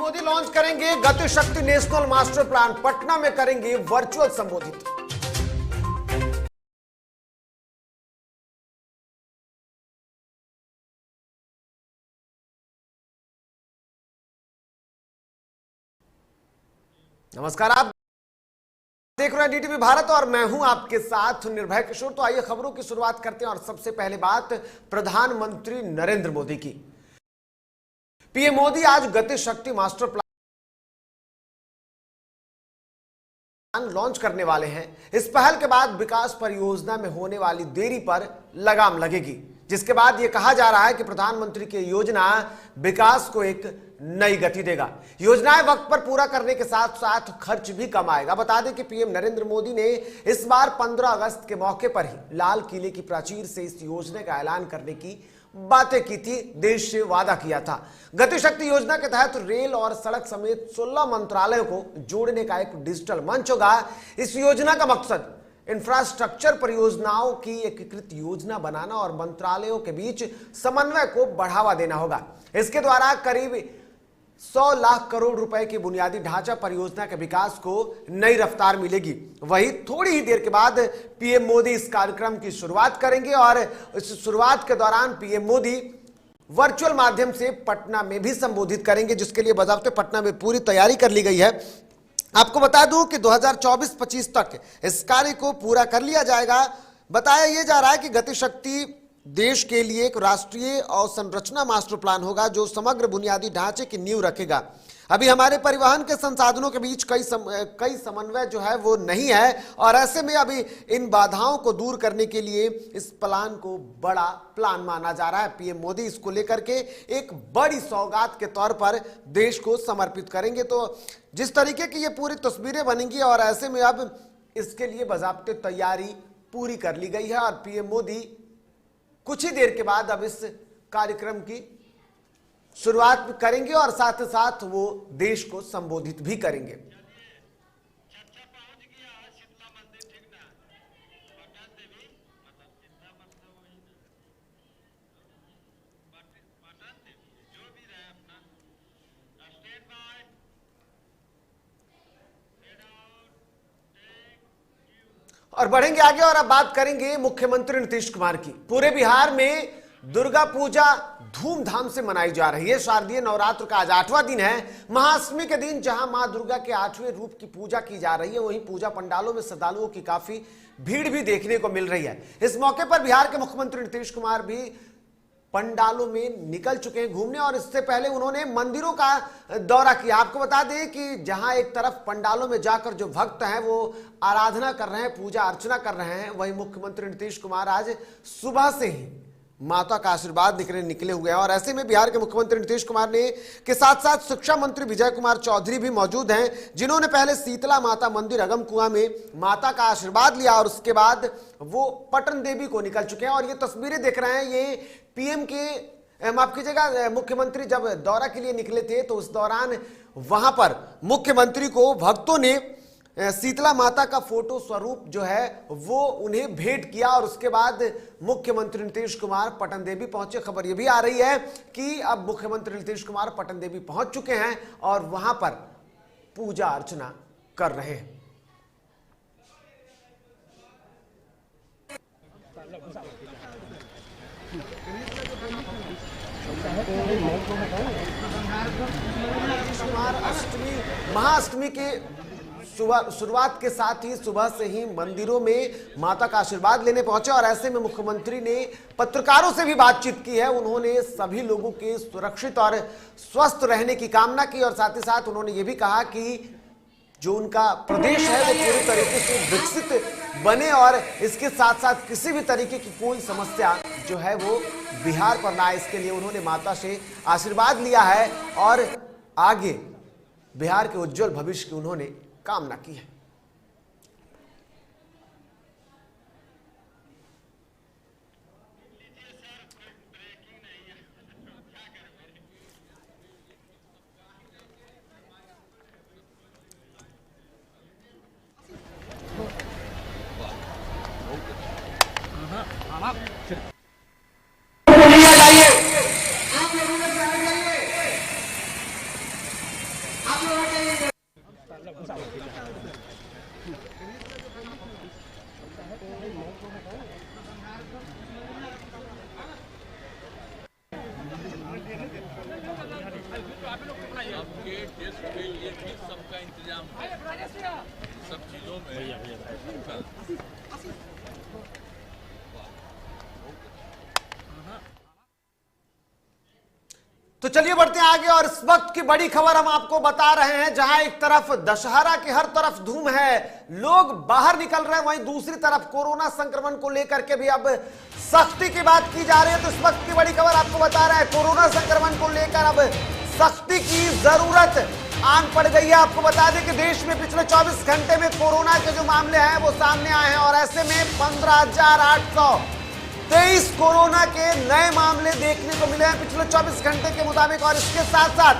Modi launch करेंगे गति शक्ति नेशनल मास्टर प्लान, पटना में करेंगे वर्चुअल संबोधित। नमस्कार, आप देख रहे हैं डीटीवी भारत और मैं हूं आपके साथ निर्भय किशोर। तो आइए खबरों की शुरुआत करते हैं और सबसे पहले बात प्रधानमंत्री नरेंद्र मोदी की। पीएम मोदी आज गति शक्ति मास्टर प्लान लॉन्च करने वाले हैं। इस पहल के बाद विकास परियोजना में होने वाली देरी पर लगाम लगेगी, जिसके बाद यह कहा जा रहा है कि प्रधानमंत्री की योजना विकास को एक नई गति देगा। योजनाएं वक्त पर पूरा करने के साथ साथ खर्च भी कम आएगा। बता दें कि पीएम नरेंद्र मोदी ने इस बार 15 अगस्त के मौके पर ही लाल किले की प्राचीर से इस योजना का ऐलान करने की बातें की थी, देश से वादा किया था। गति शक्ति योजना के तहत रेल और सड़क समेत 16 मंत्रालयों को जोड़ने का एक डिजिटल मंच होगा। इस योजना का मकसद इंफ्रास्ट्रक्चर परियोजनाओं की एकीकृत योजना बनाना और मंत्रालयों के बीच समन्वय को बढ़ावा देना होगा। इसके द्वारा करीब 100 लाख करोड़ रुपए की बुनियादी ढांचा परियोजना के विकास को नई रफ्तार मिलेगी। वहीं थोड़ी ही देर के बाद पीएम मोदी इस कार्यक्रम की शुरुआत करेंगे और इस शुरुआत के दौरान पीएम मोदी वर्चुअल माध्यम से पटना में भी संबोधित करेंगे, जिसके लिए बजाते पटना में पूरी तैयारी कर ली गई है। आपको बता दूं कि 2024-25 तक इस कार्य को पूरा कर लिया जाएगा। बताया यह जा रहा है कि गति शक्ति देश के लिए एक राष्ट्रीय अवसंरचना मास्टर प्लान होगा जो समग्र बुनियादी ढांचे की नींव रखेगा। अभी हमारे परिवहन के संसाधनों के बीच कई समन्वय जो है वो नहीं है और ऐसे में अभी इन बाधाओं को दूर करने के लिए इस प्लान को बड़ा प्लान माना जा रहा है। पीएम मोदी इसको लेकर के एक बड़ी सौगात के तौर पर देश को समर्पित करेंगे। तो जिस तरीके की ये पूरी तस्वीरें बनेंगी और ऐसे में अब इसके लिए बाज़ाब्ते तैयारी पूरी कर ली गई है और पीएम मोदी कुछ ही देर के बाद अब इस कार्यक्रम की शुरुआत करेंगे और साथ ही साथ वो देश को संबोधित भी करेंगे। और बढ़ेंगे आगे और अब बात करेंगे मुख्यमंत्री नीतीश कुमार की। पूरे बिहार में दुर्गा पूजा धूमधाम से मनाई जा रही है। शारदीय नवरात्र का आज 8वां दिन है। महाअष्टमी के दिन जहां मां दुर्गा के 8वें रूप की पूजा की जा रही है, वहीं पूजा पंडालों में श्रद्धालुओं की काफी भीड़ भी देखने को मिल रही है। इस मौके पर बिहार के मुख्यमंत्री नीतीश कुमार भी पंडालों में निकल चुके हैं घूमने और इससे पहले उन्होंने मंदिरों का दौरा किया। आपको बता दें कि जहां एक तरफ पंडालों में जाकर जो भक्त हैं वो आराधना कर रहे हैं, पूजा अर्चना कर रहे हैं, वहीं मुख्यमंत्री नीतीश कुमार आज सुबह से ही माता का आशीर्वाद निकले हुए हैं। और ऐसे में बिहार के मुख्यमंत्री नीतीश कुमार ने के साथ साथ शिक्षा मंत्री विजय कुमार चौधरी भी मौजूद हैं, जिन्होंने पहले शीतला माता मंदिर अगम कुआं में माता का आशीर्वाद लिया और उसके बाद वो पटन देवी को निकल चुके हैं। और ये तस्वीरें देख रहे हैं, ये पीएम के माफ कीजिएगा मुख्यमंत्री जब दौरा के लिए निकले थे तो उस दौरान वहां पर मुख्यमंत्री को भक्तों ने शीतला माता का फोटो स्वरूप जो है वो उन्हें भेंट किया और उसके बाद मुख्यमंत्री नीतीश कुमार पटन देवी पहुंचे। खबर यह भी आ रही है कि अब मुख्यमंत्री नीतीश कुमार पटन देवी पहुंच चुके हैं और वहां पर पूजा अर्चना कर रहे हैं। महाअष्टमी के शुरुआत के साथ ही सुबह से ही मंदिरों में माता का आशीर्वाद लेने पहुंचे और ऐसे में मुख्यमंत्री ने पत्रकारों से भी बातचीत की है। उन्होंने सभी लोगों के सुरक्षित और स्वस्थ रहने की कामना की और साथ ही साथ उन्होंने ये भी कहा कि जो उनका प्रदेश है वो पूरी तरीके से विकसित बने और इसके साथ साथ किसी भी तरीके की कोई समस्या जो है वो बिहार पर ना आए, इसके लिए उन्होंने माता से आशीर्वाद लिया है और आगे बिहार के उज्जवल भविष्य की उन्होंने कामना की है। आपके टेस्ट के लिए भी सबका इंतजाम है, सब चीजों में। तो चलिए बढ़ते हैं आगे और इस वक्त की बड़ी खबर हम आपको बता रहे हैं। जहां एक तरफ दशहरा की हर तरफ धूम है, लोग बाहर निकल रहे हैं, वहीं दूसरी तरफ कोरोना संक्रमण को लेकर के भी अब सख्ती की बात की जा रही है। तो इस वक्त की बड़ी खबर आपको बता रहे हैं, कोरोना संक्रमण को लेकर अब सख्ती की जरूरत आन पड़ गई है। आपको बता दें कि देश में पिछले 24 घंटे में कोरोना के जो मामले हैं वो सामने आए हैं और ऐसे में 15,823 कोरोना के नए मामले देखने को मिले हैं पिछले 24 घंटे के मुताबिक। और इसके साथ साथ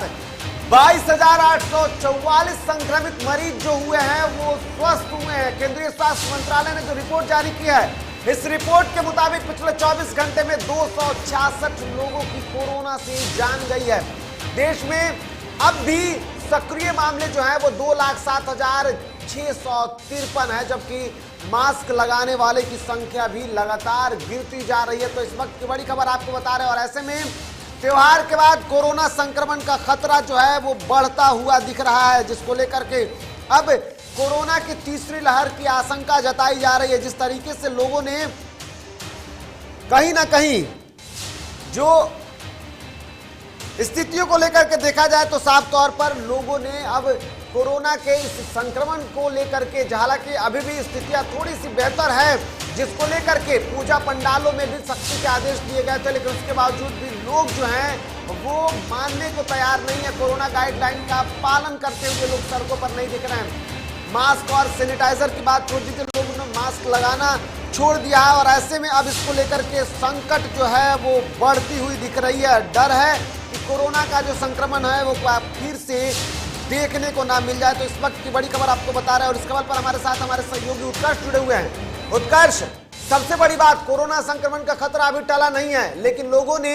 22,844 संक्रमित मरीज जो हुए हैं वो स्वस्थ हुए हैं। केंद्रीय स्वास्थ्य मंत्रालय ने जो रिपोर्ट जारी की है, इस रिपोर्ट के मुताबिक पिछले 24 घंटे में 266 लोगों की कोरोना से जान गई है। देश में अब भी सक्रिय मामले जो है वो 2,07,653 है, जबकि मास्क लगाने वाले की संख्या भी लगातार गिरती जा रही है। तो इस वक्त की बड़ी खबर आपको बता रहे हैं और ऐसे में त्योहार के बाद कोरोना संक्रमण का खतरा जो है वो बढ़ता हुआ दिख रहा है, जिसको लेकर के अब कोरोना की तीसरी लहर की आशंका जताई जा रही है। जिस तरीके से लोगों ने कहीं ना कहीं जो स्थितियों को लेकर के देखा जाए तो साफ तौर पर लोगों ने अब कोरोना के इस संक्रमण को लेकर के, हालांकि अभी भी स्थितियां थोड़ी सी बेहतर है, जिसको लेकर के पूजा पंडालों में भी सख्ती के आदेश दिए गए थे, लेकिन उसके बावजूद भी लोग जो हैं वो मानने को तैयार नहीं है। कोरोना गाइडलाइन का पालन करते हुए लोग सड़कों पर नहीं दिख रहे हैं। मास्क और सैनिटाइजर की बात छोड़ दी, लोगों ने मास्क लगाना छोड़ दिया है और ऐसे में अब इसको लेकर के संकट जो है वो बढ़ती हुई दिख रही है। डर है कि कोरोना का जो संक्रमण है वो फिर से देखने को ना मिल जाए। तो इस वक्त की बड़ी खबर आपको बता रहे हैं और इस खबर पर हमारे साथ हमारे सहयोगी उत्कर्ष जुड़े हुए हैं। उत्कर्ष, सबसे बड़ी बात, कोरोना संक्रमण का खतरा अभी टला नहीं है, लेकिन लोगों ने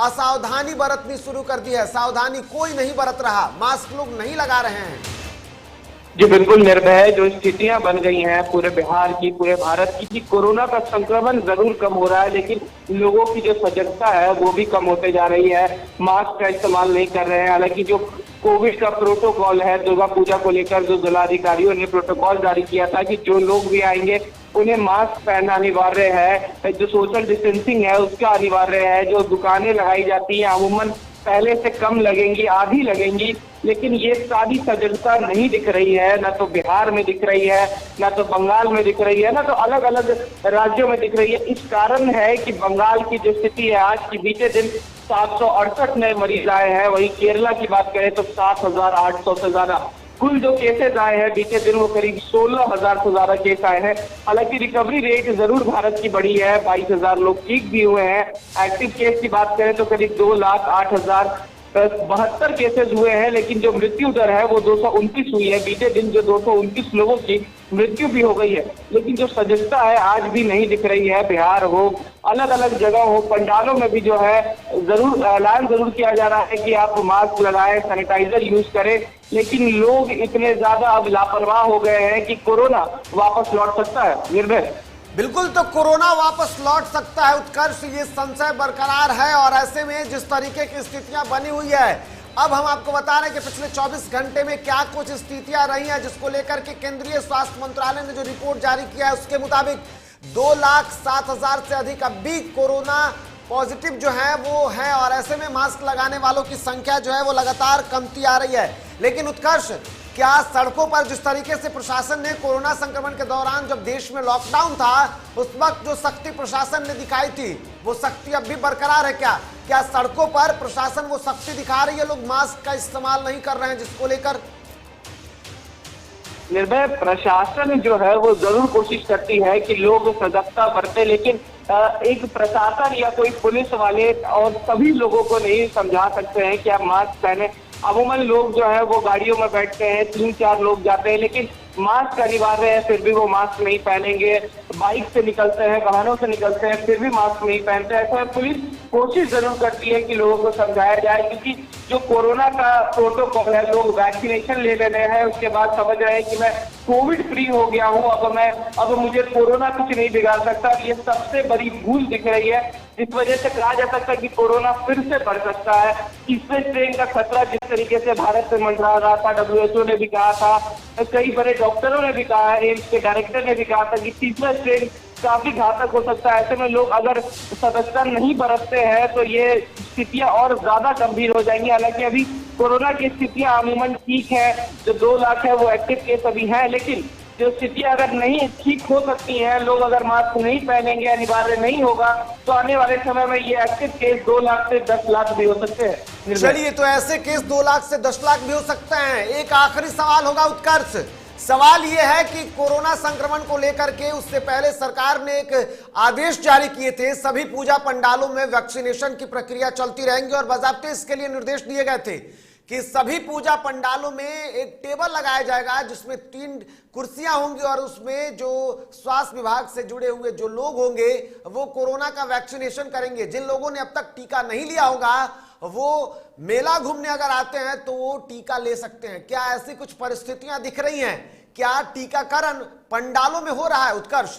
असावधानी बरतनी शुरू कर दी है। सावधानी कोई नहीं बरत रहा, मास्क लोग नहीं लगा रहे हैं। जी बिल्कुल निर्भय, जो स्थितियां बन गई हैं पूरे बिहार की, पूरे भारत की, कोरोना का संक्रमण जरूर कम हो रहा है, लेकिन लोगों की जो सजगता है वो भी कम होते जा रही है। मास्क का इस्तेमाल नहीं कर रहे हैं। हालांकि जो कोविड का प्रोटोकॉल है, दुर्गा पूजा को लेकर जो जिलाधिकारियों ने प्रोटोकॉल जारी किया था कि जो लोग भी आएंगे उन्हें मास्क पहनना अनिवार्य है, जो सोशल डिस्टेंसिंग है उसका अनिवार्य है, जो दुकानें लगाई जाती हैं अमूमन पहले से कम लगेंगी, आधी लगेंगी, लेकिन ये सारी सजगता नहीं दिख रही है। ना तो बिहार में दिख रही है, ना तो बंगाल में दिख रही है, ना तो अलग अलग राज्यों में दिख रही है। इस कारण है कि बंगाल की जो स्थिति है, आज की बीते दिन 768 नए मरीज आए हैं। वहीं केरला की बात करें तो 7,800 से ज्यादा कुल जो केसेस आए हैं बीते दिन वो करीब 16,000 से ज्यादा केस आए हैं। हालांकि रिकवरी रेट जरूर भारत की बढ़ी है, 22,000 लोग ठीक भी हुए हैं। एक्टिव केस की बात करें तो करीब 2,08,072 केसेस हुए हैं, लेकिन जो मृत्यु दर है वो 229 हुई है। बीते दिन जो 229 लोगों की मृत्यु भी हो गई है, लेकिन जो सजगता है आज भी नहीं दिख रही है। बिहार हो, अलग अलग जगह हो, पंडालों में भी जो है जरूर ऐलान जरूर किया जा रहा है कि आप मास्क लगाएं, सैनिटाइजर यूज करें, लेकिन लोग इतने ज्यादा अब लापरवाह हो गए हैं कि कोरोना वापस लौट सकता है। निर्भय, बिल्कुल, तो कोरोना वापस लौट सकता है उत्कर्ष, ये संशय बरकरार है। और ऐसे में जिस तरीके की स्थितियां बनी हुई है, अब हम आपको बता रहे हैं कि पिछले 24 घंटे में क्या कुछ स्थितियां रही हैं, जिसको लेकर के केंद्रीय स्वास्थ्य मंत्रालय ने जो रिपोर्ट जारी किया है उसके मुताबिक 2,07,000 से अधिक अब भी कोरोना पॉजिटिव जो है वो है। और ऐसे में मास्क लगाने वालों की संख्या जो है वो लगातार कमती आ रही है। लेकिन उत्कर्ष, क्या सड़कों पर जिस तरीके से प्रशासन ने कोरोना संक्रमण के दौरान जब देश में लॉकडाउन था उस वक्त जो सख्ती प्रशासन ने दिखाई थी वो सख्ती अब भी बरकरार है? क्या सड़कों पर प्रशासन वो सख्ती दिखा रही है, लोग मास्क का इस्तेमाल नहीं कर रहे हैं, जिसको लेकर? निर्भय, प्रशासन जो है वो जरूर कोशिश करती है कि लोग सजगता बरते, लेकिन एक प्रशासन या कोई पुलिस वाले और सभी लोगों को नहीं समझा सकते हैं कि आप मास्क पहने। अमूमन लोग जो है वो गाड़ियों में बैठते हैं, 3-4 लोग जाते हैं, लेकिन मास्क अनिवार्य है फिर भी वो मास्क नहीं पहनेंगे। बाइक से निकलते हैं, वाहनों से निकलते हैं, फिर भी मास्क नहीं पहनते हैं। ऐसा पुलिस कोशिश जरूर करती है कि लोगों को समझाया जाए, क्योंकि जो कोरोना का प्रोटोकॉल है, लोग वैक्सीनेशन ले लेने हैं, उसके बाद समझ रहे हैं कि मैं कोविड फ्री हो गया हूँ, अब मुझे कोरोना कुछ नहीं बिगाड़ सकता। ये सबसे बड़ी भूल दिख रही है। इस वजह से कहा जा सकता है कि कोरोना फिर से बढ़ सकता है। तीसरे स्ट्रेन का खतरा जिस तरीके से भारत से मंडरा रहा था, WHO ने भी कहा था, कई बड़े डॉक्टरों ने भी कहा है, एम्स के डायरेक्टर ने भी कहा था कि तीसरा स्ट्रेन काफी घातक हो सकता है। ऐसे में लोग अगर सतर्कता नहीं बरतते हैं तो ये स्थितियां और ज्यादा गंभीर हो जाएंगी। हालांकि अभी कोरोना की स्थितियां अमूमन ठीक है, जो 2 लाख है वो एक्टिव केस अभी हैं, लेकिन जो स्थितियां अगर नहीं ठीक हो सकती हैं, लोग अगर मास्क नहीं पहनेंगे, अनिवार्य नहीं होगा, तो आने वाले समय में ये एक्टिव केस 2 लाख से 10 लाख भी हो सकते हैं। चलिए, तो ऐसे केस 2 लाख से 10 लाख भी हो सकते हैं। एक आखिरी सवाल होगा उत्कर्ष, सवाल यह है कि कोरोना संक्रमण को लेकर के उससे पहले सरकार ने एक आदेश जारी किए थे, सभी पूजा पंडालों में वैक्सीनेशन की प्रक्रिया चलती रहेंगी और बाकायदे इसके लिए निर्देश दिए गए थे कि सभी पूजा पंडालों में एक टेबल लगाया जाएगा जिसमें 3 कुर्सियां होंगी और उसमें जो स्वास्थ्य विभाग से जुड़े हुए जो लोग होंगे वो कोरोना का वैक्सीनेशन करेंगे। जिन लोगों ने अब तक टीका नहीं लिया होगा वो मेला घूमने अगर आते हैं तो वो टीका ले सकते हैं। क्या ऐसी कुछ परिस्थितियां दिख रही हैं? क्या टीकाकरण पंडालों में हो रहा है उत्कर्ष?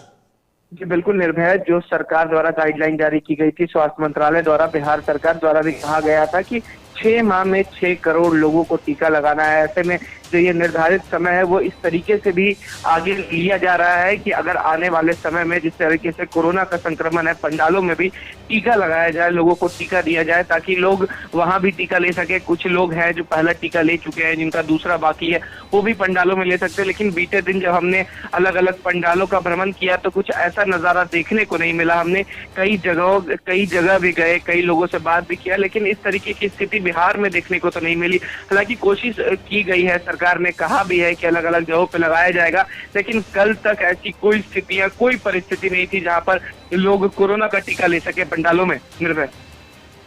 जी बिल्कुल निर्भय, जो सरकार द्वारा गाइडलाइन जारी की गई थी, स्वास्थ्य मंत्रालय द्वारा, बिहार सरकार द्वारा भी कहा गया था कि 6 माह में 6 करोड़ लोगों को टीका लगाना है। ऐसे में जो ये निर्धारित समय है वो इस तरीके से भी आगे लिया जा रहा है कि अगर आने वाले समय में जिस तरीके से कोरोना का संक्रमण है, पंडालों में भी टीका लगाया जाए, लोगों को टीका दिया जाए ताकि लोग वहां भी टीका ले सके। कुछ लोग हैं जो पहला टीका ले चुके हैं, जिनका दूसरा बाकी है, वो भी पंडालों में ले सकते हैं। लेकिन बीते दिन जब हमने अलग अलग पंडालों का भ्रमण किया तो कुछ ऐसा नजारा देखने को नहीं मिला। हमने कई जगह भी गए, कई लोगों से बात भी किया, लेकिन इस तरीके की स्थिति बिहार में देखने को तो नहीं मिली। हालांकि कोशिश की गई है, सरकार ने कहा भी है कि अलग अलग जगहों पे लगाया जाएगा, लेकिन कल तक ऐसी कोई स्थितियां, कोई परिस्थिति नहीं थी जहां पर लोग कोरोना का टीका ले सके पंडालों में। निर्भय,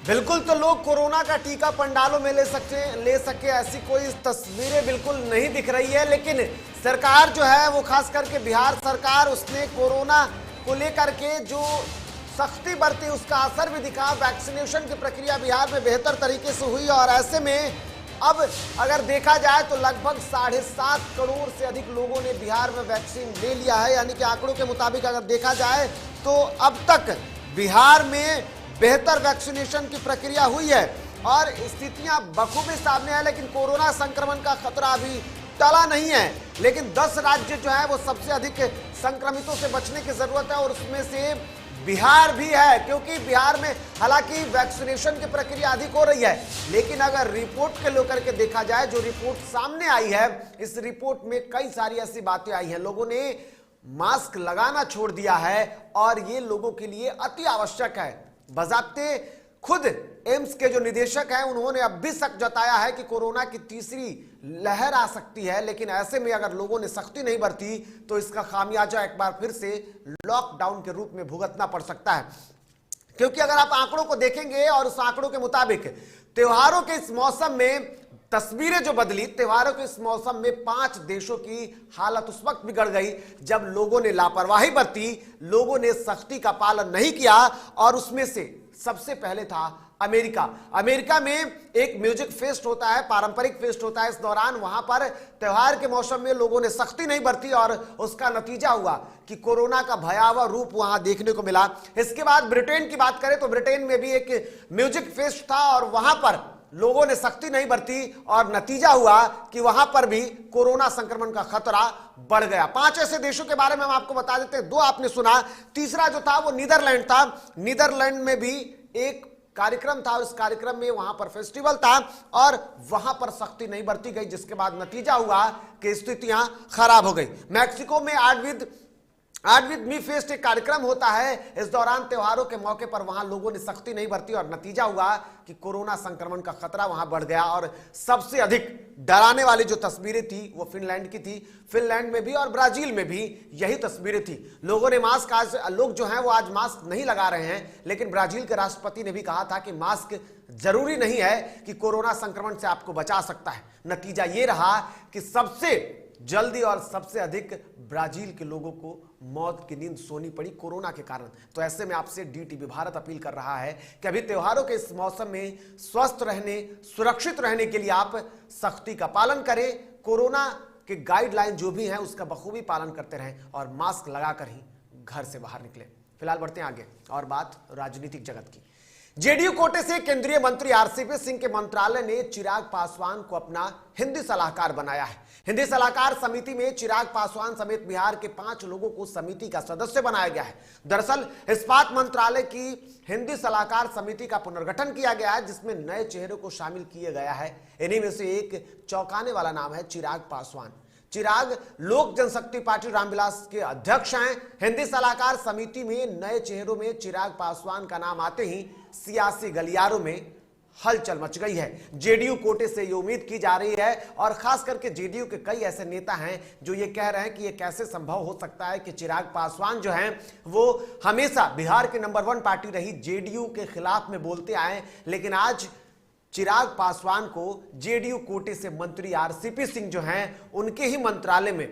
बिल्कुल, तो लोग कोरोना का टीका पंडालों में ले सके ऐसी कोई तस्वीरें बिल्कुल नहीं दिख रही है। लेकिन सरकार जो है वो खास करके बिहार सरकार, उसने कोरोना को लेकर के जो सख्ती बरती उसका असर भी दिखा। वैक्सीनेशन की प्रक्रिया बिहार में बेहतर तरीके से हुई और ऐसे में अब अगर देखा जाए तो लगभग 7.5 करोड़ से अधिक लोगों ने बिहार में वैक्सीन ले लिया है। यानी कि आंकड़ों के मुताबिक अगर देखा जाए तो अब तक बिहार में बेहतर वैक्सीनेशन की प्रक्रिया हुई है और स्थितियां बखूबी सामने है। लेकिन कोरोना संक्रमण का खतरा अभी टला नहीं है। लेकिन 10 राज्य जो है वो सबसे अधिक संक्रमितों से बचने की जरूरत है और उसमें से बिहार भी है, क्योंकि बिहार में हालांकि वैक्सीनेशन की प्रक्रिया अधिक हो रही है। लेकिन अगर रिपोर्ट के लेकर के देखा जाए, जो रिपोर्ट सामने आई है, इस रिपोर्ट में कई सारी ऐसी बातें आई हैं। लोगों ने मास्क लगाना छोड़ दिया है और ये लोगों के लिए अति आवश्यक है। बजाते खुद एम्स के जो निदेशक हैं उन्होंने अब भी शक जताया है कि कोरोना की तीसरी लहर आ सकती है। लेकिन ऐसे में अगर लोगों ने सख्ती नहीं बरती तो इसका खामियाजा एक बार फिर से लॉकडाउन के रूप में भुगतना पड़ सकता है। क्योंकि अगर आप आंकड़ों को देखेंगे और उस आंकड़ों के मुताबिक त्योहारों के इस मौसम में तस्वीरें जो बदली, त्योहारों के इस मौसम में 5 देशों की हालत उस वक्त बिगड़ गई जब लोगों ने लापरवाही बरती, लोगों ने सख्ती का पालन नहीं किया। और उसमें से सबसे पहले था अमेरिका। अमेरिका में एक म्यूजिक फेस्ट होता है, पारंपरिक फेस्ट होता है। इस दौरान वहां पर त्योहार के मौसम में लोगों ने सख्ती नहीं बरती और उसका नतीजा हुआ कि कोरोना का भयावह रूप वहां देखने को मिला। इसके बाद ब्रिटेन की बात करें तो ब्रिटेन में भी एक म्यूजिक फेस्ट था और वहां पर लोगों ने सख्ती नहीं बरती और नतीजा हुआ कि वहां पर भी कोरोना संक्रमण का खतरा बढ़ गया। 5 ऐसे देशों के बारे में हम आपको बता देते हैं। 2 आपने सुना, तीसरा जो था वो नीदरलैंड था। नीदरलैंड में भी एक कार्यक्रम था, उस कार्यक्रम में वहां पर फेस्टिवल था और वहां पर सख्ती नहीं बरती गई, जिसके बाद नतीजा हुआ कि स्थितियां खराब हो गई। मैक्सिको में आर्ट विद मी फेस्ट एक कार्यक्रम होता है। इस दौरान त्योहारों के मौके पर वहां लोगों ने सख्ती नहीं बरती और नतीजा हुआ कि कोरोना संक्रमण का खतरा वहां बढ़ गया। और सबसे अधिक डराने वाली जो तस्वीरें थी वो फिनलैंड की थी। फिनलैंड में भी और ब्राजील में भी यही तस्वीरें थी। लोगों ने मास्क, आज लोग जो हैं वो आज मास्क नहीं लगा रहे हैं, लेकिन ब्राजील के राष्ट्रपति ने भी कहा था कि मास्क जरूरी नहीं है कि कोरोना संक्रमण से आपको बचा सकता है। नतीजा ये रहा कि सबसे जल्दी और सबसे अधिक ब्राजील के लोगों को मौत की नींद सोनी पड़ी कोरोना के कारण। तो ऐसे में आपसे DTV भारत अपील कर रहा है कि अभी त्योहारों के इस मौसम में स्वस्थ रहने, सुरक्षित रहने के लिए आप सख्ती का पालन करें, कोरोना के गाइडलाइन जो भी हैं उसका बखूबी पालन करते रहें और मास्क लगाकर ही घर से बाहर निकलें। फिलहाल बढ़ते हैं आगे और बात राजनीतिक जगत की। जेडीयू कोटे से केंद्रीय मंत्री आरसीपी सिंह के मंत्रालय ने चिराग पासवान को अपना हिंदी सलाहकार बनाया है। हिंदी सलाहकार समिति में चिराग पासवान समेत बिहार के 5 लोगों को समिति का सदस्य बनाया गया है। दरअसल इस्पात मंत्रालय की हिंदी सलाहकार समिति का पुनर्गठन किया गया है, जिसमें नए चेहरों को शामिल किया गया है। इन्हीं में से एक चौंकाने वाला नाम है चिराग पासवान। चिराग लोक जनशक्ति पार्टी रामविलास के अध्यक्ष हैं। हिंदी सलाहकार समिति में नए चेहरों में चिराग पासवान का नाम आते ही सियासी गलियारों में हलचल मच गई है। जेडीयू कोटे से ये उम्मीद की जा रही है और खास करके जेडीयू के कई ऐसे नेता हैं जो ये कह रहे हैं कि ये कैसे संभव हो सकता है कि चिराग पासवान जो हैं वो हमेशा बिहार के नंबर 1 पार्टी रही जेडीयू के खिलाफ में बोलते आए, लेकिन आज चिराग पासवान को जेडीयू कोटे से मंत्री आरसीपी सिंह जो हैं उनके ही मंत्रालय में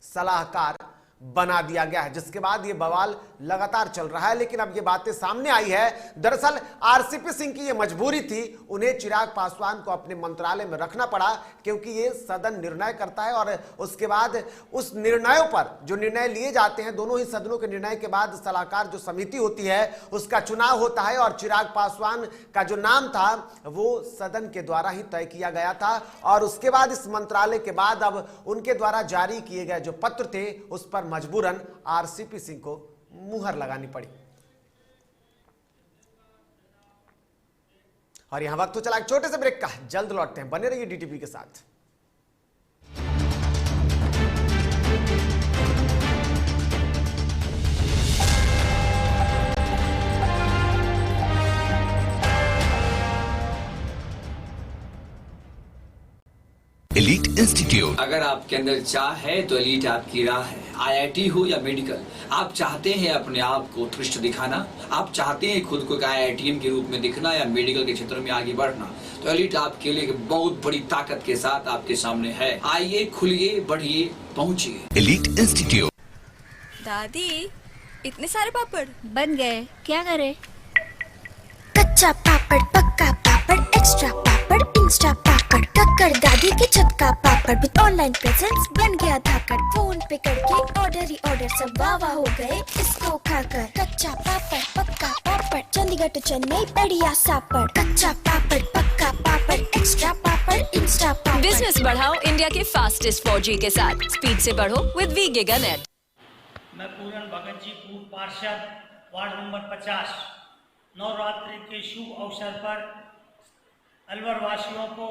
सलाहकार बना दिया गया है, जिसके बाद ये बवाल लगातार चल रहा है। लेकिन अब ये बातें सामने आई है। दरअसल आरसीपी सिंह की ये मजबूरी थी, उन्हें चिराग पासवान को अपने मंत्रालय में रखना पड़ा, क्योंकि ये सदन निर्णय करता है और उसके बाद उस निर्णयों पर जो निर्णय लिए जाते हैं, दोनों ही सदनों के निर्णय के बाद सलाहकार जो समिति होती है उसका चुनाव होता है और चिराग पासवान का जो नाम था वो सदन के द्वारा ही तय किया गया था। और उसके बाद इस मंत्रालय के बाद अब उनके द्वारा जारी किए गए जो पत्र थे उस पर मजबूरन आरसीपी सिंह को मुहर लगानी पड़ी। और यहां वक्त तो चला एक छोटे से ब्रेक का, जल्द लौटते हैं, बने रहिए डीटीपी के साथ। Elite institute. अगर आपके अंदर चाह है तो एलीट आपकी राह है। आईआईटी हो या मेडिकल, आप चाहते हैं अपने आप को उत्कृष्ट दिखाना, आप चाहते हैं खुद को एक आईआईटीएन के रूप में दिखना या मेडिकल के क्षेत्र में आगे बढ़ना, तो एलीट आपके लिए एक बहुत बड़ी ताकत के साथ आपके सामने है। आइए, खुलिए, बढ़िए, पहुंचिए। Elite institute. दादी, इतने सारे पापड़ बन गए, क्या करे? कच्चा पापड़, पक्का पापड़, एक्स्ट्रा पापड़, इंस्टा पापड़, कक्कर दादी की छत का पापड़ विद ऑनलाइन प्रेजेंस बन गया धाकड़। फोन पे करके ऑर्डर ही ऑर्डर, सब वाह हो गए इसको खाकर। कच्चा पापड़, पक्का पापड़, चंडीगढ़ टू चेन्नई बढ़िया सापड़। कच्चा पापड़, पक्का पापड़, एक्स्ट्रा पापड़, इंस्टा पापड़। बिजनेस बढ़ाओ इंडिया के फास्टेस्ट 4G के साथ। स्पीड से बढ़ो विद वी गिगानेट। मैं पूरन भगत जी, पूर्व पार्षद, वार्ड नंबर 50, नवरात्रि के शुभ अवसर पर अलवर वासियों को,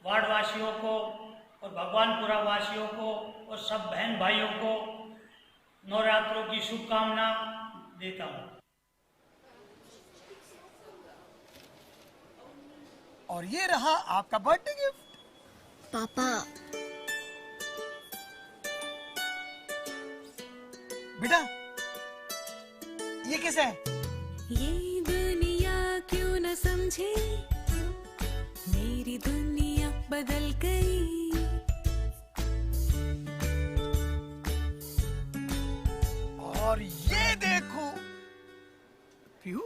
वार्ड वासियों को और भगवानपुरा वासियों को और सब बहन भाइयों को नवरात्रों की शुभकामना देता हूँ। और ये रहा आपका बर्थडे गिफ्ट। पापा, बेटा ये कैसा है? ये दुनिया क्यों न समझे, मेरी दुनिया बदल गई। और ये देखो पीहू,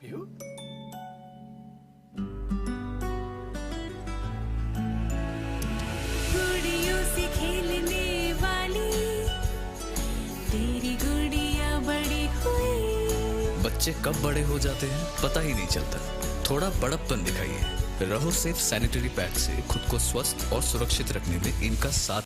पीहू गुड़ियों से खेलने वाली तेरी गुड़िया बड़ी हुई। बच्चे कब बड़े हो जाते हैं पता ही नहीं चलता। थोड़ा बड़प्पन दिखाइए। रहो सेफ सैनिटरी पैड से खुद को स्वस्थ और सुरक्षित रखने में इनका साथ।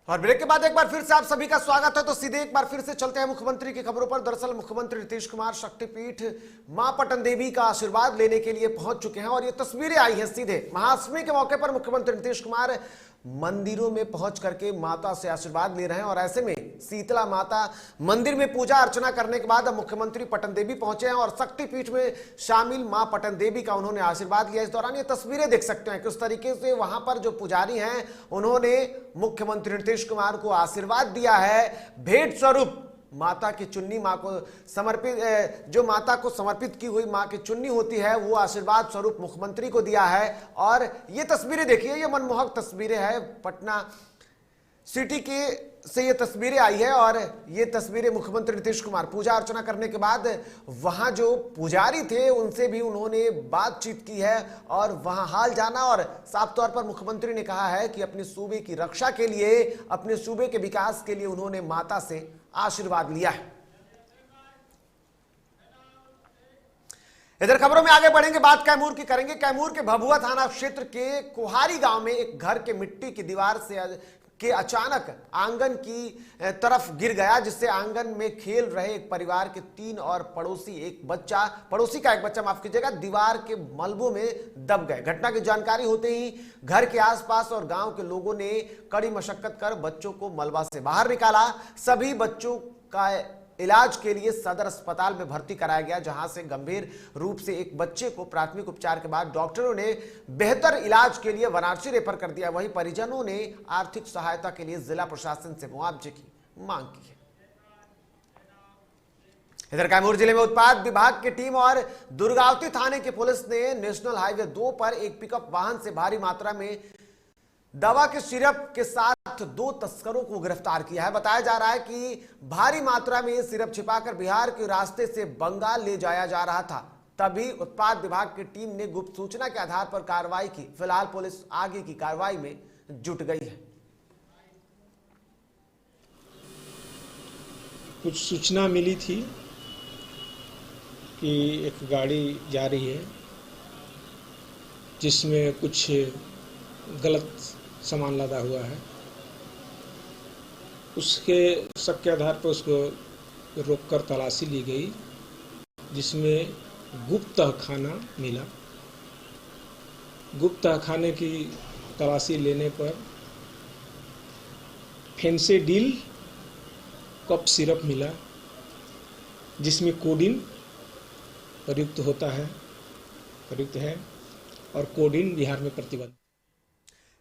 और ब्रेक के बाद एक बार फिर से आप सभी का स्वागत है। तो सीधे एक बार फिर से चलते हैं मुख्यमंत्री की खबरों पर। दरअसल मुख्यमंत्री नीतीश कुमार शक्तिपीठ मां पटन देवी का आशीर्वाद लेने के लिए पहुंच चुके हैं और ये तस्वीरें आई हैं सीधे महाअष्टमी के मौके पर। मुख्यमंत्री नीतीश कुमार मंदिरों में पहुंच करके माता से आशीर्वाद ले रहे हैं और ऐसे में शीतला माता मंदिर में पूजा अर्चना करने के बाद अब मुख्यमंत्री पटन देवी पहुंचे हैं और शक्तिपीठ में शामिल मां पटन देवी का उन्होंने आशीर्वाद लिया। इस दौरान ये तस्वीरें देख सकते हैं किस तरीके से वहां पर जो पुजारी हैं उन्होंने मुख्यमंत्री नीतीश कुमार को आशीर्वाद दिया है। भेंट स्वरूप माता की चुन्नी मां को समर्पित, जो माता को समर्पित की हुई मां की चुन्नी होती है वो आशीर्वाद स्वरूप मुख्यमंत्री को दिया है। और ये तस्वीरें देखिए, ये मनमोहक तस्वीरें हैं, पटना सिटी के से ये तस्वीरें आई है और ये तस्वीरें मुख्यमंत्री नीतीश कुमार पूजा अर्चना करने के बाद वहां जो पुजारी थे उनसे भी उन्होंने बातचीत की है और वहां हाल जाना, और साफ तौर पर मुख्यमंत्री ने कहा है कि अपने सूबे की रक्षा के लिए, अपने सूबे के विकास के लिए उन्होंने माता से आशीर्वाद लिया है। इधर खबरों में आगे बढ़ेंगे, बात कैमूर की करेंगे। कैमूर के भभुआ थाना क्षेत्र के कोहारी गांव में एक घर के मिट्टी की दीवार से के अचानक आंगन की तरफ गिर गया, जिससे आंगन में खेल रहे एक परिवार के 3 और पड़ोसी का एक बच्चा माफ कीजिएगा, दीवार के मलबों में दब गए। घटना की जानकारी होते ही घर के आसपास और गांव के लोगों ने कड़ी मशक्कत कर बच्चों को मलबा से बाहर निकाला। सभी बच्चों का इलाज के लिए सदर अस्पताल में भर्ती कराया गया, जहां से गंभीर रूप से एक बच्चे को प्राथमिक उपचार के बाद डॉक्टरों ने बेहतर इलाज के लिए वाराणसी रेफर कर दिया। वहीं परिजनों ने आर्थिक सहायता के लिए जिला प्रशासन से मुआवजे की मांग की है। इधर कैमूर जिले में उत्पाद विभाग की टीम और दुर्गावती थाने की पुलिस ने नेशनल हाईवे 2 पर एक पिकअप वाहन से भारी मात्रा में दवा के सिरप के साथ 2 तस्करों को गिरफ्तार किया है। बताया जा रहा है कि भारी मात्रा में सिरप छिपाकर बिहार के रास्ते से बंगाल ले जाया जा रहा था। तभी उत्पाद विभाग की टीम ने गुप्त सूचना के आधार पर कार्रवाई की। फिलहाल पुलिस आगे की कार्रवाई में जुट गई है। कुछ सूचना मिली थी कि एक गाड़ी जा रही है जिसमें कुछ गलत सामान लदा हुआ है। उसके शक के आधार पर उसको रोककर तलाशी ली गई, जिसमें गुप्त तहखाना मिला। गुप्त तहखाने की तलाशी लेने पर फेंसेडिल कप सिरप मिला, जिसमें कोडिन प्रयुक्त है और कोडिन बिहार में प्रतिबंध।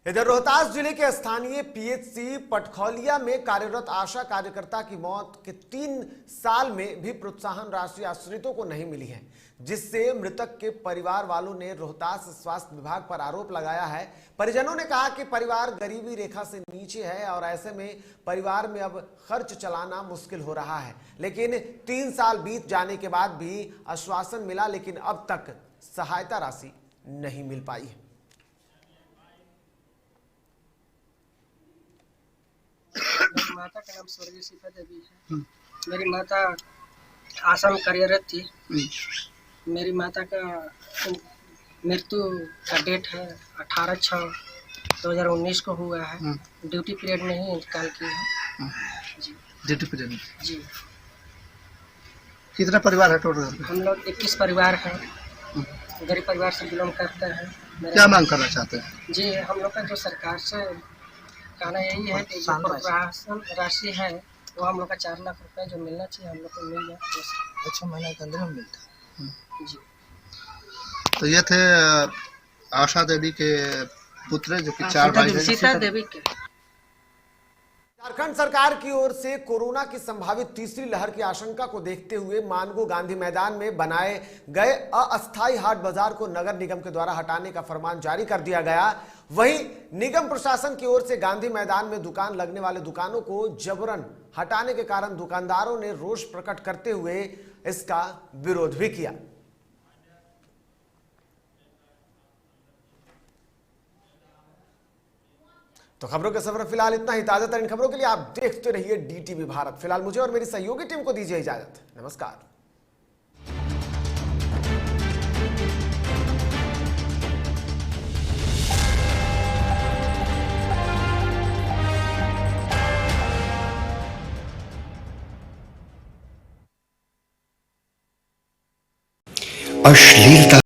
इधर रोहतास जिले के स्थानीय पीएचसी पटखौलिया में कार्यरत आशा कार्यकर्ता की मौत के 3 साल में भी प्रोत्साहन राशि आश्रितों को नहीं मिली है, जिससे मृतक के परिवार वालों ने रोहतास स्वास्थ्य विभाग पर आरोप लगाया है। परिजनों ने कहा कि परिवार गरीबी रेखा से नीचे है और ऐसे में परिवार में अब खर्च चलाना मुश्किल हो रहा है। लेकिन 3 साल बीत जाने के बाद भी आश्वासन मिला, लेकिन अब तक सहायता राशि नहीं मिल पाई है। मेरी माता का नाम स्वर्गीय सीता देवी है। मेरी माता आशा में कार्यरत थी। मेरी माता का मृत्यु का डेट है 18/6/2019 को हुआ है। ड्यूटी पीरियड में ही इंतकाल की है। जी ड्यूटी पीरियड में। जी। कितना परिवार है टोटल? हम लोग 21 परिवार हैं। गरीब परिवार से बिलोंग करते हैं। क्या मांग करना चाहते हैं? जी, हम लोग का जो सरकार से कहना यही है कि जो प्रोत्साहन राशि है वो हम लोग का 4 लाख रुपए जो मिलना चाहिए हम लोग को मिल जाए। 6 महीने के अंदर में मिलता है। जी। तो ये थे आशा देवी के पुत्र जो कि 4 भाई हैं। सीता देवी के। झारखंड सरकार की ओर से कोरोना की संभावित तीसरी लहर की आशंका को देखते हुए मानगो गांधी मैदान में बनाए गए अस्थायी हाट बाजार को नगर निगम के द्वारा हटाने का फरमान जारी कर दिया गया। वहीं निगम प्रशासन की ओर से गांधी मैदान में दुकान लगने वाले दुकानों को जबरन हटाने के कारण दुकानदारों ने रोष प्रकट करते हुए इसका विरोध भी किया। तो खबरों के सफर फिलहाल इतना ही। ताजा तरीन खबरों के लिए आप देखते रहिए DTV भारत। फिलहाल मुझे और मेरी सहयोगी टीम को दीजिए इजाजत। नमस्कार। अश्लीलता